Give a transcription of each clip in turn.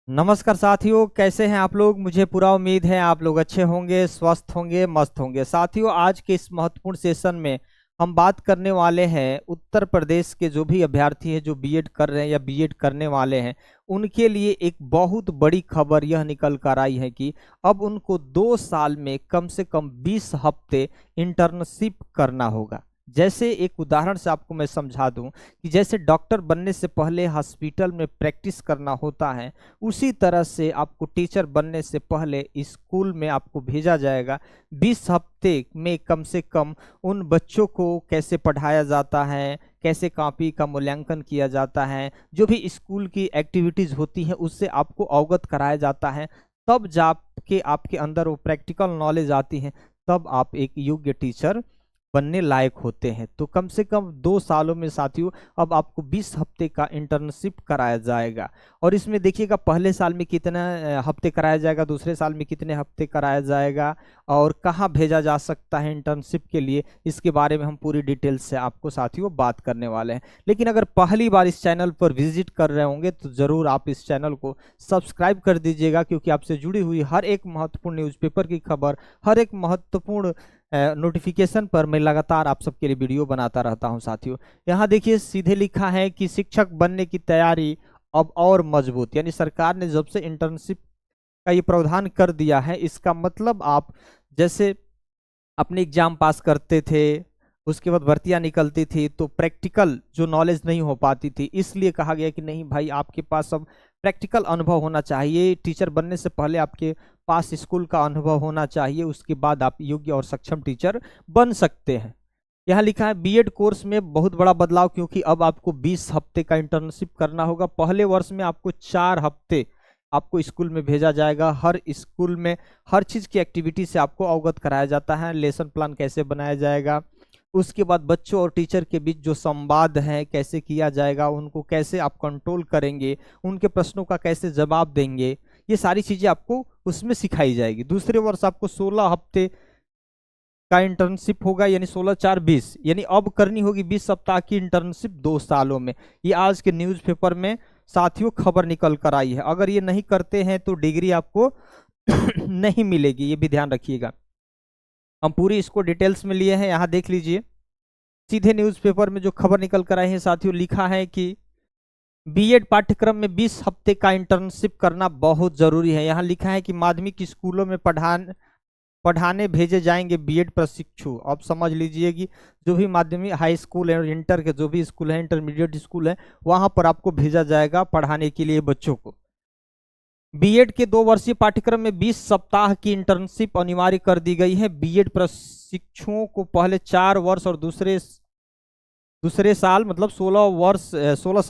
नमस्कार साथियों, कैसे हैं आप लोग। मुझे पूरा उम्मीद है आप लोग अच्छे होंगे, स्वस्थ होंगे, मस्त होंगे। साथियों, आज के इस महत्वपूर्ण सेशन में हम बात करने वाले हैं उत्तर प्रदेश के जो भी अभ्यर्थी हैं जो बीएड कर रहे हैं या बीएड करने वाले हैं, उनके लिए एक बहुत बड़ी खबर यह निकल कर आई है कि अब उनको 2 साल में कम से कम 20 हफ्ते इंटर्नशिप करना होगा। जैसे एक उदाहरण से आपको मैं समझा दूं कि जैसे डॉक्टर बनने से पहले हॉस्पिटल में प्रैक्टिस करना होता है, उसी तरह से आपको टीचर बनने से पहले स्कूल में आपको भेजा जाएगा। 20 हफ्ते में कम से कम उन बच्चों को कैसे पढ़ाया जाता है, कैसे कॉपी का मूल्यांकन किया जाता है, जो भी स्कूल की एक्टिविटीज होती हैं उससे आपको अवगत कराया जाता है। तब जाके आपके अंदर वो प्रैक्टिकल नॉलेज आती है, तब आप एक योग्य टीचर बनने लायक होते हैं। तो कम से कम 2 सालों में साथियों अब आपको 20 हफ्ते का इंटर्नशिप कराया जाएगा। और इसमें देखिएगा पहले साल में कितना हफ्ते कराया जाएगा, दूसरे साल में कितने हफ्ते कराया जाएगा और कहाँ भेजा जा सकता है इंटर्नशिप के लिए, इसके बारे में हम पूरी डिटेल से आपको साथियों बात करने वाले हैं। लेकिन अगर पहली बार इस चैनल पर विजिट कर रहे होंगे तो ज़रूर आप इस चैनल को सब्सक्राइब कर दीजिएगा, क्योंकि आपसे जुड़ी हुई हर एक महत्वपूर्ण न्यूज़पेपर की खबर, हर एक महत्वपूर्ण नोटिफिकेशन पर मैं लगातार आप सबके लिए वीडियो बनाता रहता हूं। साथियों, यहाँ देखिए सीधे लिखा है कि शिक्षक बनने की तैयारी अब और मजबूत, यानी सरकार ने जब से इंटर्नशिप का ये प्रावधान कर दिया है, इसका मतलब आप जैसे अपने एग्जाम पास करते थे, उसके बाद भर्तियां निकलती थी तो प्रैक्टिकल जो नॉलेज नहीं हो पाती थी, इसलिए कहा गया कि नहीं भाई आपके पास अब प्रैक्टिकल अनुभव होना चाहिए। टीचर बनने से पहले आपके पास स्कूल का अनुभव होना चाहिए, उसके बाद आप योग्य और सक्षम टीचर बन सकते हैं। यहाँ लिखा है बीएड कोर्स में बहुत बड़ा बदलाव, क्योंकि अब आपको 20 हफ्ते का इंटर्नशिप करना होगा। पहले वर्ष में आपको 4 हफ्ते आपको स्कूल में भेजा जाएगा। हर स्कूल में हर चीज़ की एक्टिविटी से आपको अवगत कराया जाता है, लेसन प्लान कैसे बनाया जाएगा, उसके बाद बच्चों और टीचर के बीच जो संवाद है कैसे किया जाएगा, उनको कैसे आप कंट्रोल करेंगे, उनके प्रश्नों का कैसे जवाब देंगे, ये सारी चीज़ें आपको उसमें सिखाई जाएगी। दूसरे वर्ष आपको 16 हफ्ते का इंटर्नशिप होगा, यानी 16 4 20, यानी अब करनी होगी 20 सप्ताह की इंटर्नशिप 2 सालों में। ये आज के न्यूज़पेपर में साथियों खबर निकल कर आई है। अगर ये नहीं करते हैं तो डिग्री आपको नहीं मिलेगी, ये भी ध्यान रखिएगा। हम पूरी इसको डिटेल्स में लिए हैं, यहाँ देख लीजिए। सीधे न्यूज़पेपर में जो खबर निकल कर आई है साथियों, लिखा है कि बीएड पाठ्यक्रम में 20 हफ्ते का इंटर्नशिप करना बहुत जरूरी है। यहाँ लिखा है कि माध्यमिक स्कूलों में पढ़ाने भेजे जाएंगे बीएड प्रशिक्षु। अब समझ लीजिए कि जो भी माध्यमिक हाई स्कूल है और इंटर के जो भी स्कूल है, इंटरमीडिएट स्कूल है, वहां पर आपको भेजा जाएगा पढ़ाने के लिए बच्चों को। बीएड के 2 वर्षीय पाठ्यक्रम में 20 सप्ताह की इंटर्नशिप अनिवार्य कर दी गई है। बीएड प्रशिक्षुओं को पहले 4 वर्ष और दूसरे साल मतलब 16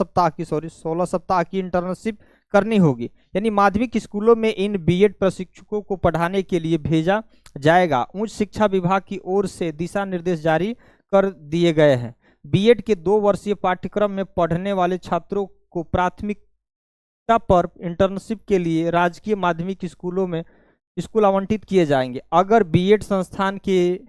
सप्ताह की इंटर्नशिप करनी होगी। यानी माध्यमिक स्कूलों में इन बीएड प्रशिक्षकों को पढ़ाने के लिए भेजा जाएगा। उच्च शिक्षा विभाग की ओर से दिशा निर्देश जारी कर दिए गए हैं। बीएड के 2 वर्षीय पाठ्यक्रम में पढ़ने वाले छात्रों को प्राथमिकता पर इंटर्नशिप के लिए राजकीय माध्यमिक स्कूलों में स्कूल आवंटित किए जाएंगे। अगर बीएड संस्थान के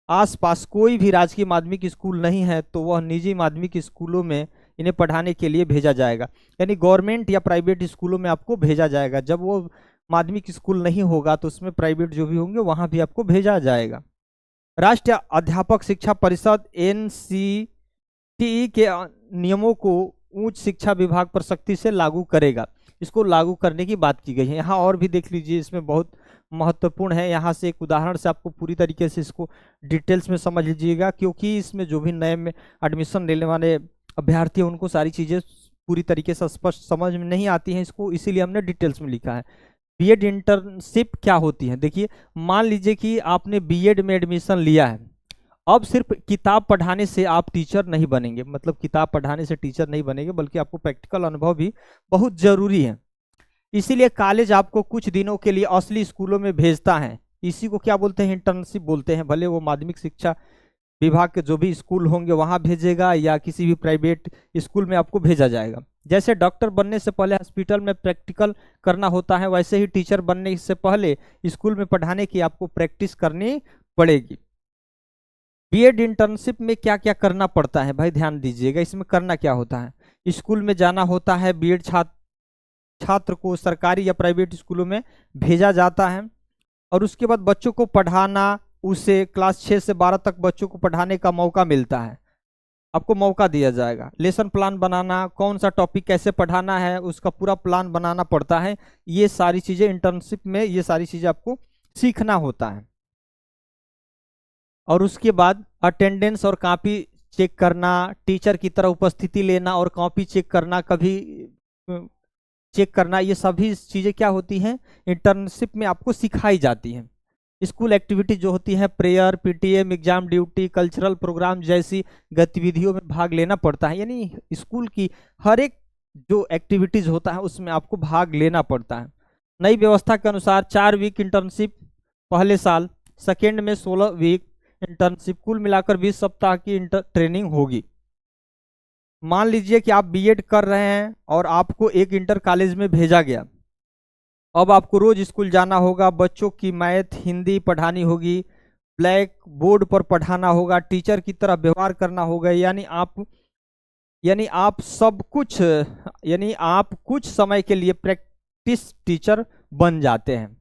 आसपास कोई भी राजकीय माध्यमिक स्कूल नहीं है तो वह निजी माध्यमिक स्कूलों में इन्हें पढ़ाने के लिए भेजा जाएगा। यानी गवर्नमेंट या प्राइवेट स्कूलों में आपको भेजा जाएगा। जब वो माध्यमिक स्कूल नहीं होगा तो उसमें प्राइवेट जो भी होंगे वहां भी आपको भेजा जाएगा। राष्ट्रीय अध्यापक शिक्षा परिषद एनसीटीई के नियमों को उच्च शिक्षा विभाग पर सख्ती से लागू करेगा। इसको लागू करने की बात की गई है। यहाँ और भी देख लीजिए, इसमें बहुत महत्वपूर्ण है। यहाँ से एक उदाहरण से आपको पूरी तरीके से इसको डिटेल्स में समझ लीजिएगा, क्योंकि इसमें जो भी नए में एडमिशन लेने वाले अभ्यर्थी हैं उनको सारी चीज़ें पूरी तरीके से स्पष्ट समझ में नहीं आती हैं इसको, इसीलिए हमने डिटेल्स में लिखा है। बीएड इंटर्नशिप क्या होती है, देखिए मान लीजिए कि आपने बीएड में एडमिशन लिया है। अब सिर्फ किताब पढ़ाने से आप टीचर नहीं बनेंगे, मतलब किताब पढ़ाने से टीचर नहीं बनेंगे, बल्कि आपको प्रैक्टिकल अनुभव भी बहुत जरूरी है। इसीलिए कॉलेज आपको कुछ दिनों के लिए असली स्कूलों में भेजता है। इसी को क्या बोलते हैं, इंटर्नशिप बोलते हैं। भले वो माध्यमिक शिक्षा विभाग के जो भी स्कूल होंगे वहां भेजेगा या किसी भी प्राइवेट स्कूल में आपको भेजा जाएगा। जैसे डॉक्टर बनने से पहले हॉस्पिटल में प्रैक्टिकल करना होता है, वैसे ही टीचर बनने से पहले स्कूल में पढ़ाने की आपको प्रैक्टिस करनी पड़ेगी। बीएड इंटर्नशिप में क्या क्या करना पड़ता है भाई, ध्यान दीजिएगा। इसमें करना क्या होता है, स्कूल में जाना होता है, बीएड छात्र को सरकारी या प्राइवेट स्कूलों में भेजा जाता है। और उसके बाद बच्चों को पढ़ाना, उसे क्लास 6 से 12 तक बच्चों को पढ़ाने का मौका मिलता है, आपको मौका दिया जाएगा। लेसन प्लान बनाना, कौन सा टॉपिक कैसे पढ़ाना है, उसका पूरा प्लान बनाना पड़ता है। ये सारी चीज़ें इंटर्नशिप में, ये सारी चीज़ें आपको सीखना होता है। और उसके बाद अटेंडेंस और कॉपी चेक करना, टीचर की तरह उपस्थिति लेना और कॉपी चेक करना, कभी चेक करना, ये सभी चीज़ें क्या होती हैं, इंटर्नशिप में आपको सिखाई जाती हैं। स्कूल एक्टिविटी जो होती है, prayer, PTM, exam duty, cultural programme जैसी गतिविधियों में भाग लेना पड़ता है। यानी स्कूल की हर एक जो एक्टिविटीज होता है उसमें आपको भाग लेना पड़ता है। नई व्यवस्था के अनुसार 4 वीक इंटर्नशिप पहले साल, सेकेंड में 16 वीक इंटर्नशिप, कुल मिलाकर 20 सप्ताह की ट्रेनिंग होगी। मान लीजिए कि आप बीएड कर रहे हैं और आपको एक इंटर कॉलेज में भेजा गया। अब आपको रोज स्कूल जाना होगा, बच्चों की मैथ, हिंदी पढ़ानी होगी, ब्लैक बोर्ड पर पढ़ाना होगा, टीचर की तरह व्यवहार करना होगा। यानी आप कुछ समय के लिए प्रैक्टिस टीचर बन जाते हैं।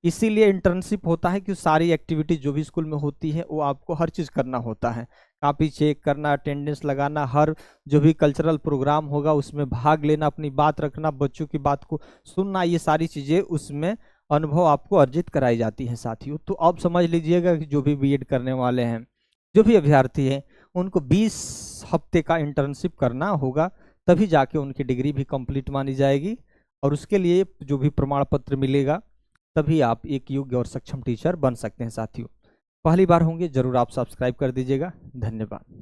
इसीलिए इंटर्नशिप होता है कि सारी एक्टिविटी जो भी स्कूल में होती है वो आपको हर चीज़ करना होता है। कॉपी चेक करना, अटेंडेंस लगाना, हर जो भी कल्चरल प्रोग्राम होगा उसमें भाग लेना, अपनी बात रखना, बच्चों की बात को सुनना, ये सारी चीज़ें उसमें अनुभव आपको अर्जित कराई जाती हैं साथियों। तो अब समझ लीजिएगा कि जो भी बीएड करने वाले हैं, जो भी अभ्यर्थी हैं, उनको 20 हफ्ते का इंटर्नशिप करना होगा, तभी जाके उनकी डिग्री भी कंप्लीट मानी जाएगी। और उसके लिए जो भी प्रमाण पत्र मिलेगा, तभी आप एक योग्य और सक्षम टीचर बन सकते हैं साथियों। पहली बार होंगे, जरूर आप सब्सक्राइब कर दीजिएगा। धन्यवाद।